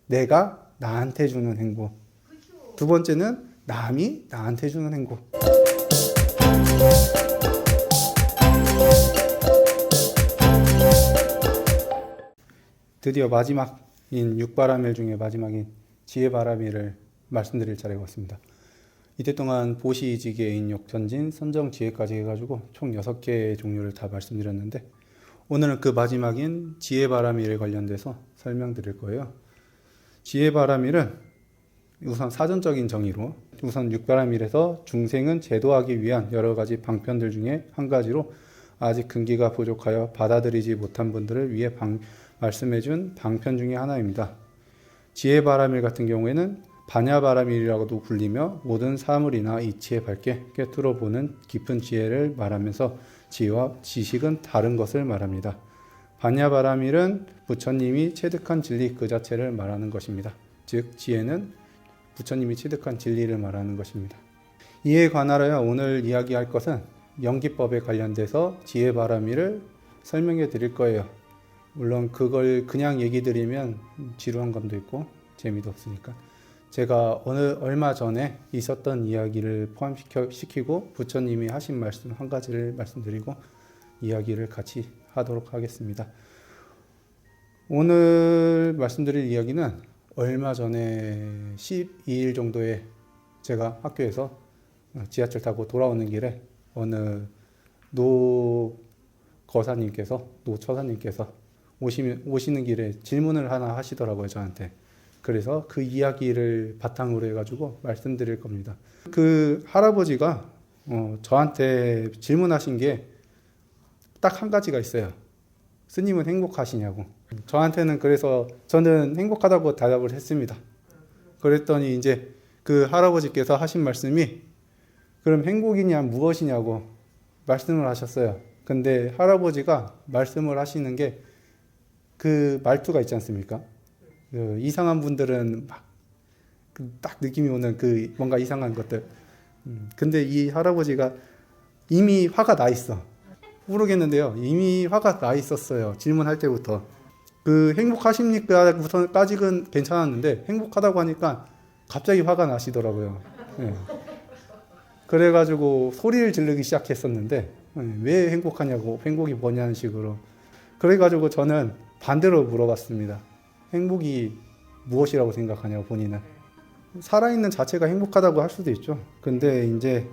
내가 나한테 주는 행복. 두 번째는 남이 나한테 주는 행복. 드디어 마지막인 육바라밀 중에 마지막인 지혜바라밀을 말씀드릴 차례가 왔습니다. 이때 동안 보시, 지계, 인욕, 전진, 선정, 지혜까지 해가지고 총 6개의 종류를 다 말씀드렸는데, 오늘은 그 마지막인 지혜바라밀에 관련돼서 설명드릴 거예요. 지혜바라밀은 우선 사전적인 정의로, 우선 육바라밀에서 중생은 제도하기 위한 여러 가지 방편들 중에 한 가지로 아직 근기가 부족하여 받아들이지 못한 분들을 위해 말씀해준 방편 중에 하나입니다. 지혜바라밀 같은 경우에는 반야바라밀이라고도 불리며 모든 사물이나 이치에 밝게 꿰뚫어 보는 깊은 지혜를 말하면서 지혜와 지식은 다른 것을 말합니다. 반야바라밀은 부처님이 체득한 진리 그 자체를 말하는 것입니다. 즉 지혜는 부처님이 체득한 진리를 말하는 것입니다. 이에 관하여 오늘 이야기할 것은 연기법에 관련돼서 지혜바라밀을 설명해 드릴 거예요. 물론 그걸 그냥 얘기 드리면 지루한 감도 있고 재미도 없으니까 제가 얼마 전에 있었던 이야기를 포함시키고 부처님이 하신 말씀 한 가지를 말씀드리고 이야기를 같이 하도록 하겠습니다. 오늘 말씀드릴 이야기는 얼마 전에 12일 정도에 제가 학교에서 지하철 타고 돌아오는 길에 어느 노처사님께서 오시는 길에 질문을 하나 하시더라고요, 저한테. 그래서 그 이야기를 바탕으로 해가지고 말씀드릴 겁니다. 그 할아버지가 저한테 질문하신 게 딱 한 가지가 있어요. 스님은 행복하시냐고. 저한테는 그래서 저는 행복하다고 대답을 했습니다. 그랬더니 이제 그 할아버지께서 하신 말씀이 그럼 행복이냐 무엇이냐고 말씀을 하셨어요. 근데 할아버지가 말씀을 하시는 게 그 말투가 있지 않습니까? 그 이상한 분들은 막 딱 느낌이 오는 그 뭔가 이상한 것들. 근데 이 할아버지가 이미 화가 나 있어. 모르겠는데요. 이미 화가 나 있었어요. 질문할 때부터. 그 행복하십니까? 까지는 괜찮았는데 행복하다고 하니까 갑자기 화가 나시더라고요. 네. 그래가지고 소리를 지르기 시작했었는데 왜 행복하냐고, 행복이 뭐냐는 식으로. 그래가지고 저는 반대로 물어봤습니다. 행복이 무엇이라고 생각하냐고, 본인은. 살아있는 자체가 행복하다고 할 수도 있죠. 근데 이제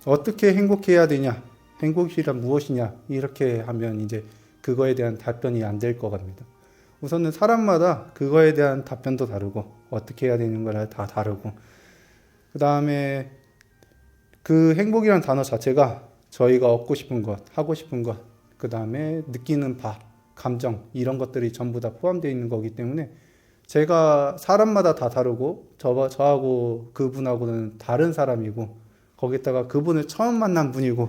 어떻게 행복해야 되냐, 행복이란 무엇이냐, 이렇게 하면 이제 그거에 대한 답변이 안 될 것 같습니다. 우선은 사람마다 그거에 대한 답변도 다르고 어떻게 해야 되는 거라 다 다르고, 그 다음에 그 행복이란 단어 자체가 저희가 얻고 싶은 것, 하고 싶은 것, 그 다음에 느끼는 바, 감정, 이런 것들이 전부 다 포함되어 있는 거기 때문에 제가 사람마다 다 다르고 저하고 그분하고는 다른 사람이고, 거기다가 그분을 처음 만난 분이고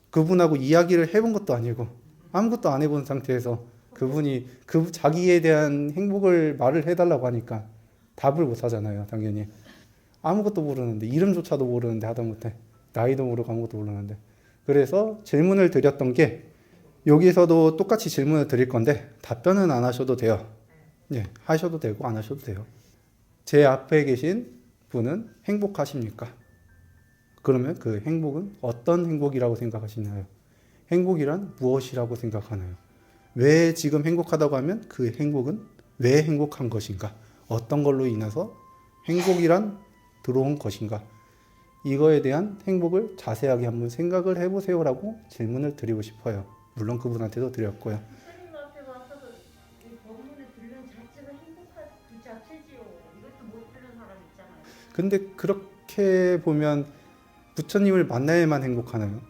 그분하고 이야기를 해본 것도 아니고 아무것도 안 해본 상태에서 그분이 자기에 대한 행복을 말을 해달라고 하니까 답을 못 하잖아요. 당연히 아무것도 모르는데, 이름조차도 모르는데, 하다못해 나이도 모르고 아무것도 모르는데. 그래서 질문을 드렸던 게, 여기서도 똑같이 질문을 드릴 건데 답변은 안 하셔도 돼요. 예, 하셔도 되고 안 하셔도 돼요. 제 앞에 계신 분은 행복하십니까? 그러면 그 행복은 어떤 행복이라고 생각하시나요? 행복이란 무엇이라고 생각하나요? 왜 지금 행복하다고 하면 그 행복은 왜 행복한 것인가? 어떤 걸로 인해서 행복이란 들어온 것인가? 이거에 대한 행복을 자세하게 한번 생각을 해보세요라고 질문을 드리고 싶어요. 물론 그분한테도 드렸고요. 부처님 앞에 와서도 이 법문을 들는 자체가 행복한 그 자체지요. 이것도 못 들은 사람 있잖아요. 근데 그렇게 보면 부처님을 만나야만 행복하나요?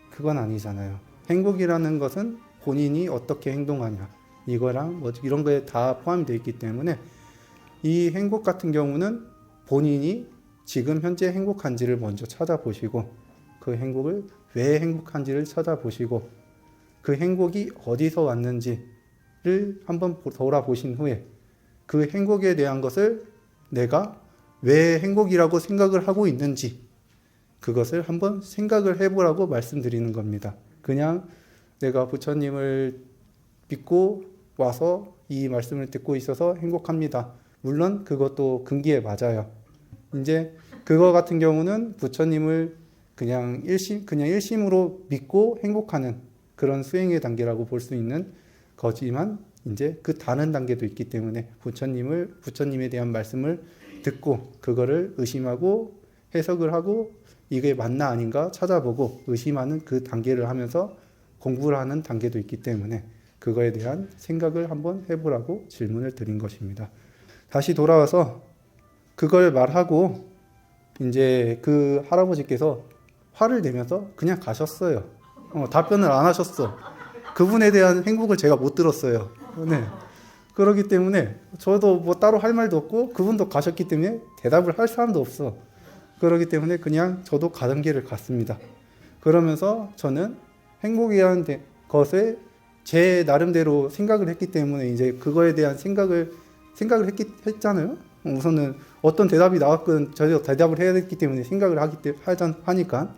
그건 아니잖아요. 행복이라는 것은 본인이 어떻게 행동하냐, 이거랑 뭐 이런 거에 다 포함되어 있기 때문에 이 행복 같은 경우는 본인이 지금 현재 행복한지를 먼저 찾아보시고, 그 행복을 왜 행복한지를 찾아보시고, 그 행복이 어디서 왔는지를 한번 돌아보신 후에 그 행복에 대한 것을 내가 왜 행복이라고 생각을 하고 있는지, 그것을 한번 생각을 해보라고 말씀드리는 겁니다. 그냥 내가 부처님을 믿고 와서 이 말씀을 듣고 있어서 행복합니다. 물론 그것도 근기에 맞아요. 이제 그거 같은 경우는 부처님을 그냥 일심으로 믿고 행복하는 그런 수행의 단계라고 볼 수 있는 거지만 이제 그 다른 단계도 있기 때문에 부처님에 대한 말씀을 듣고 그거를 의심하고 해석을 하고 이게 맞나 아닌가 찾아보고 의심하는 그 단계를 하면서 공부를 하는 단계도 있기 때문에 그거에 대한 생각을 한번 해보라고 질문을 드린 것입니다. 다시 돌아와서 그걸 말하고 이제 그 할아버지께서 화를 내면서 그냥 가셨어요. 답변을 안 하셨어. 그분에 대한 행복을 제가 못 들었어요. 네. 그렇기 때문에 저도 뭐 따로 할 말도 없고 그분도 가셨기 때문에 대답을 할 사람도 없어. 그렇기 때문에 그냥 저도 가던 길을 갔습니다. 그러면서 저는 행복이라는 것에 제 나름대로 생각을 했기 때문에 이제 그거에 대한 생각을 했잖아요. 우선은 어떤 대답이 나왔건 저도 대답을 해야 됐기 때문에 생각을 하니까.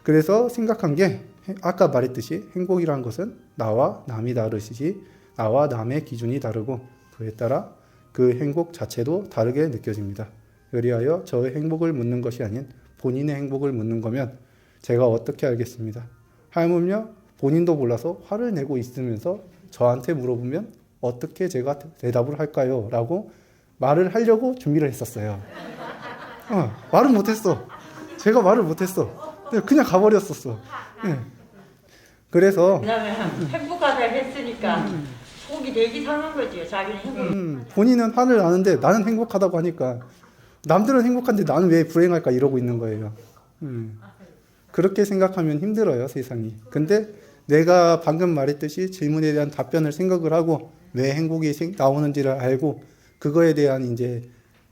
그래서 생각한 게 아까 말했듯이 행복이라는 것은 나와 남이 다르시지 나와 남의 기준이 다르고 그에 따라 그 행복 자체도 다르게 느껴집니다. 그리하여 저의 행복을 묻는 것이 아닌 본인의 행복을 묻는 거면 제가 어떻게 알겠습니다. 하물며 본인도 몰라서 화를 내고 있으면서 저한테 물어보면 어떻게 제가 대답을 할까요? 라고 말을 하려고 준비를 했었어요. 말을 못했어. 제가 말을 못했어. 그냥 가버렸었어. 네. 그래서 왜냐면 행복하다 했으니까 속이 되게 상한 거지. 자기는 행복. 본인은 화를 나는데 나는 행복하다고 하니까 남들은 행복한데 나는 왜 불행할까 이러고 있는 거예요. 그렇게 생각하면 힘들어요, 세상이. 근데 내가 방금 말했듯이 질문에 대한 답변을 생각을 하고 왜 행복이 나오는지를 알고 그거에 대한 이제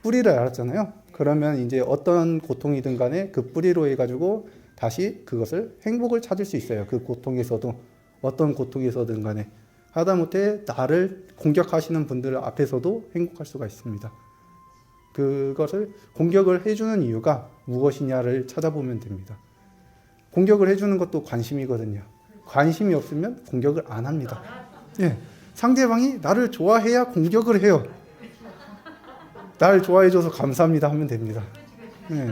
뿌리를 알았잖아요. 그러면 이제 어떤 고통이든 간에 그 뿌리로 해가지고 다시 그것을 행복을 찾을 수 있어요. 그 고통에서도 어떤 고통에서든 간에 하다못해 나를 공격하시는 분들 앞에서도 행복할 수가 있습니다. 그것을 공격을 해주는 이유가 무엇이냐를 찾아보면 됩니다. 공격을 해주는 것도 관심이거든요. 관심이 없으면 공격을 안 합니다. 예, 상대방이 나를 좋아해야 공격을 해요. 나를 좋아해줘서 감사합니다 하면 됩니다. 예,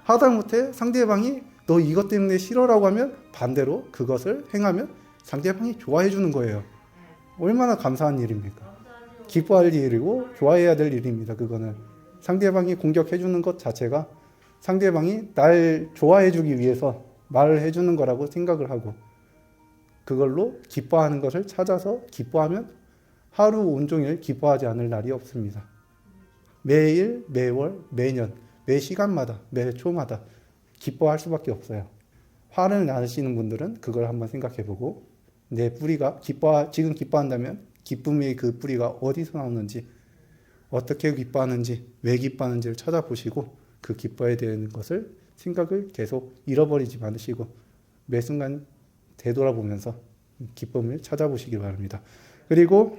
하다못해 상대방이 너 이것 때문에 싫어라고 하면 반대로 그것을 행하면 상대방이 좋아해주는 거예요. 얼마나 감사한 일입니까? 기뻐할 일이고 좋아해야 될 일입니다. 그거는 상대방이 공격해주는 것 자체가 상대방이 날 좋아해주기 위해서 말을 해주는 거라고 생각을 하고 그걸로 기뻐하는 것을 찾아서 기뻐하면 하루 온종일 기뻐하지 않을 날이 없습니다. 매일, 매월, 매년, 매 시간마다, 매 초마다 기뻐할 수밖에 없어요. 화를 나시는 분들은 그걸 한번 생각해보고 내 뿌리가 지금 기뻐한다면 기쁨의 그 뿌리가 어디서 나오는지 어떻게 기뻐하는지 왜 기뻐하는지를 찾아보시고 그 기뻐해야 되는 것을 생각을 계속 잃어버리지 않으시고 매 순간 되돌아보면서 기쁨을 찾아보시기 바랍니다. 그리고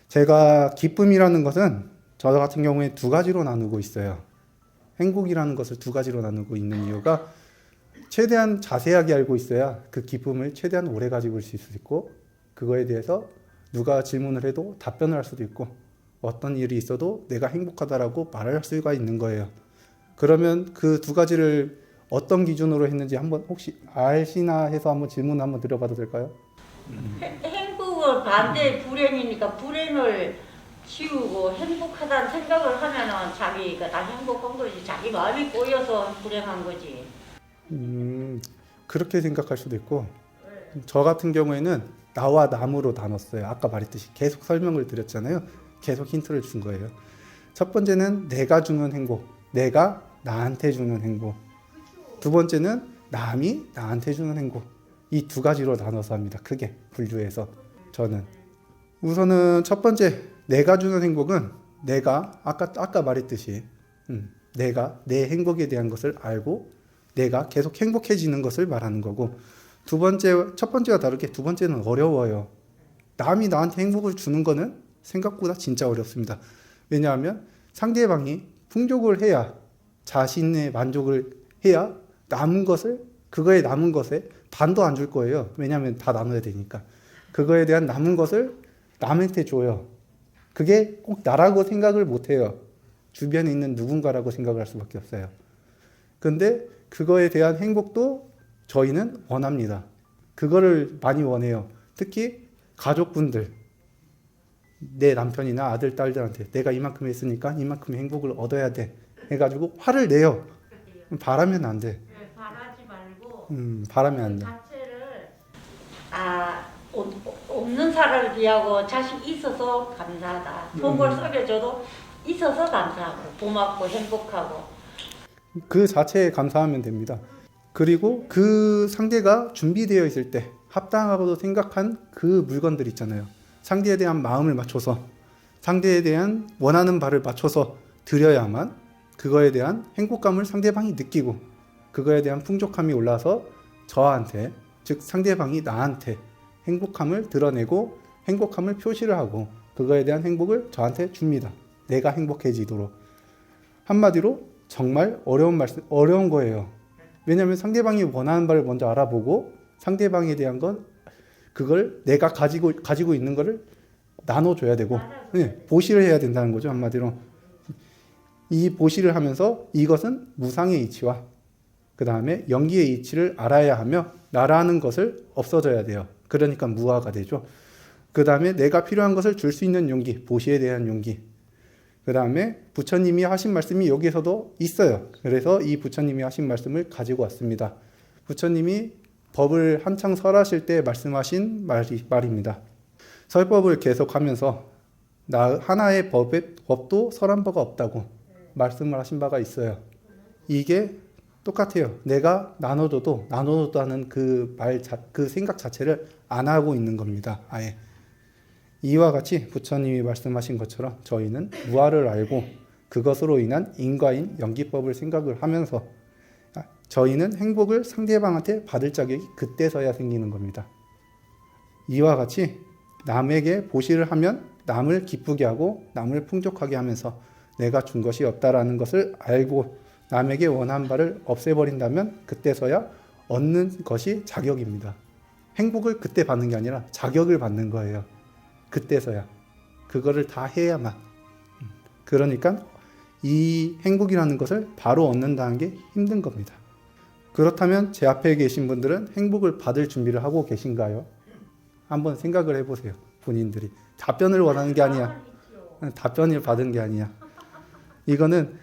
제가 기쁨이라는 것은 저 같은 경우에 두 가지로 나누고 있어요. 행복이라는 것을 두 가지로 나누고 있는 이유가 최대한 자세하게 알고 있어야 그 기쁨을 최대한 오래 가지고 있을 수 있고 그거에 대해서 누가 질문을 해도 답변을 할 수도 있고 어떤 일이 있어도 내가 행복하다라고 말을 할 수가 있는 거예요. 그러면 그 두 가지를 어떤 기준으로 했는지 한번 혹시 아시나 해서 한번 질문 한번 드려봐도 될까요? 행복은 반대 불행이니까 불행을 치우고 행복하다는 생각을 하면은 자기가 다 행복한 거지. 자기 마음이 꼬여서 불행한 거지. 그렇게 생각할 수도 있고 저 같은 경우에는 나와 남으로 나눴어요. 아까 말했듯이 계속 설명을 드렸잖아요. 계속 힌트를 준 거예요. 첫 번째는 내가 주는 행복, 내가 나한테 주는 행복. 두 번째는 남이 나한테 주는 행복. 이 두 가지로 나눠서 합니다. 크게 분류해서 저는 우선은 첫 번째 내가 주는 행복은 내가 아까 말했듯이 내가 내 행복에 대한 것을 알고 내가 계속 행복해지는 것을 말하는 거고 첫 번째와 다르게 두 번째는 어려워요. 남이 나한테 행복을 주는 거는 생각보다 진짜 어렵습니다. 왜냐하면 상대방이 풍족을 해야 자신의 만족을 해야 그거에 남은 것에 반도 안 줄 거예요. 왜냐하면 다 나눠야 되니까. 그거에 대한 남은 것을 남한테 줘요. 그게 꼭 나라고 생각을 못 해요. 주변에 있는 누군가라고 생각을 할 수밖에 없어요. 근데 그거에 대한 행복도 저희는 원합니다. 그거를 많이 원해요. 특히 가족분들, 내 남편이나 아들, 딸들한테 내가 이만큼 했으니까 이만큼 행복을 얻어야 돼 해가지고 화를 내요. 바라면 안 돼. 네, 바라지 말고 바라면 안 돼. 자체를 없는 사람을 위하고 자식 있어서 감사하다. 속을 썩여줘도 있어서 감사하고 고맙고 행복하고. 그 자체에 감사하면 됩니다. 그리고 그 상대가 준비되어 있을 때 합당하고도 생각한 그 물건들 있잖아요. 상대에 대한 마음을 맞춰서 상대에 대한 원하는 바를 맞춰서 드려야만 그거에 대한 행복감을 상대방이 느끼고 그거에 대한 풍족함이 올라서 저한테, 즉 상대방이 나한테 행복함을 드러내고 행복함을 표시를 하고 그거에 대한 행복을 저한테 줍니다. 내가 행복해지도록. 한마디로 정말 어려운 거예요. 왜냐하면 상대방이 원하는 바를 먼저 알아보고 상대방에 대한 건 그걸 내가 가지고 있는 거를 나눠줘야 되고 보시를 해야 된다는 거죠. 한마디로 이 보시를 하면서 이것은 무상의 이치와 그 다음에 영기의 이치를 알아야 하며 나라는 것을 없어져야 돼요. 그러니까 무아가 되죠. 그 다음에 내가 필요한 것을 줄 수 있는 용기, 보시에 대한 용기. 그 다음에 부처님이 하신 말씀이 여기서도 있어요. 그래서 이 부처님이 하신 말씀을 가지고 왔습니다. 부처님이 법을 한창 설하실 때 말씀하신 말입니다. 설법을 계속하면서 하나의 법도 설한 바가 없다고 말씀을 하신 바가 있어요. 이게 똑같아요. 내가 나눠줘도 하는 그 생각 자체를 안 하고 있는 겁니다. 아예. 이와 같이 부처님이 말씀하신 것처럼 저희는 무아를 알고 그것으로 인한 인과인 연기법을 생각을 하면서 저희는 행복을 상대방한테 받을 자격이 그때서야 생기는 겁니다. 이와 같이 남에게 보시를 하면 남을 기쁘게 하고 남을 풍족하게 하면서 내가 준 것이 없다라는 것을 알고 남에게 원한 바를 없애버린다면 그때서야 얻는 것이 자격입니다. 행복을 그때 받는 게 아니라 자격을 받는 거예요. 그때서야. 그거를 다 해야만. 그러니까 이 행복이라는 것을 바로 얻는다는 게 힘든 겁니다. 그렇다면 제 앞에 계신 분들은 행복을 받을 준비를 하고 계신가요? 한번 생각을 해보세요. 본인들이. 답변을 원하는 게 아니야. 답변을 받은 게 아니야. 이거는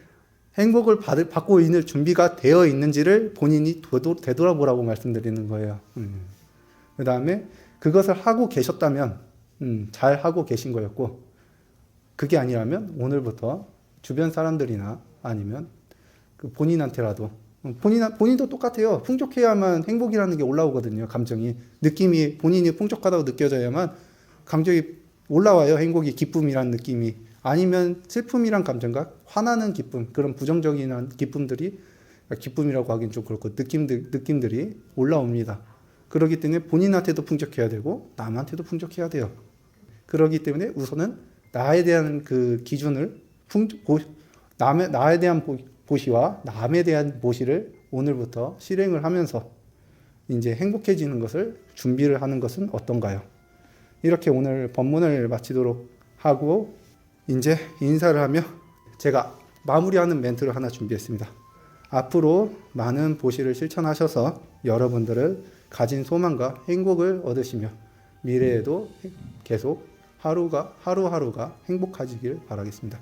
행복을 받고 있는 준비가 되어 있는지를 본인이 되돌아보라고 말씀드리는 거예요. 그 다음에 그것을 하고 계셨다면 잘 하고 계신 거였고 그게 아니라면 오늘부터 주변 사람들이나 아니면 그 본인한테라도 본인도 똑같아요. 풍족해야만 행복이라는 게 올라오거든요. 감정이 느낌이 본인이 풍족하다고 느껴져야만 감정이 올라와요. 행복이 기쁨이란 느낌이 아니면 슬픔이란 감정과 화나는 기쁨 그런 부정적인 기쁨들이 기쁨이라고 하긴 좀 그렇고 느낌들이 올라옵니다. 그렇기 때문에 본인한테도 풍족해야 되고 남한테도 풍족해야 돼요. 그렇기 때문에 우선은 나에 대한 그 기준을 나에 대한 보시와 남에 대한 보시를 오늘부터 실행을 하면서 이제 행복해지는 것을 준비를 하는 것은 어떤가요? 이렇게 오늘 법문을 마치도록 하고 이제 인사를 하며 제가 마무리하는 멘트를 하나 준비했습니다. 앞으로 많은 보시를 실천하셔서 여러분들을 가진 소망과 행복을 얻으시며 미래에도 계속 하루하루가 행복하시길 바라겠습니다.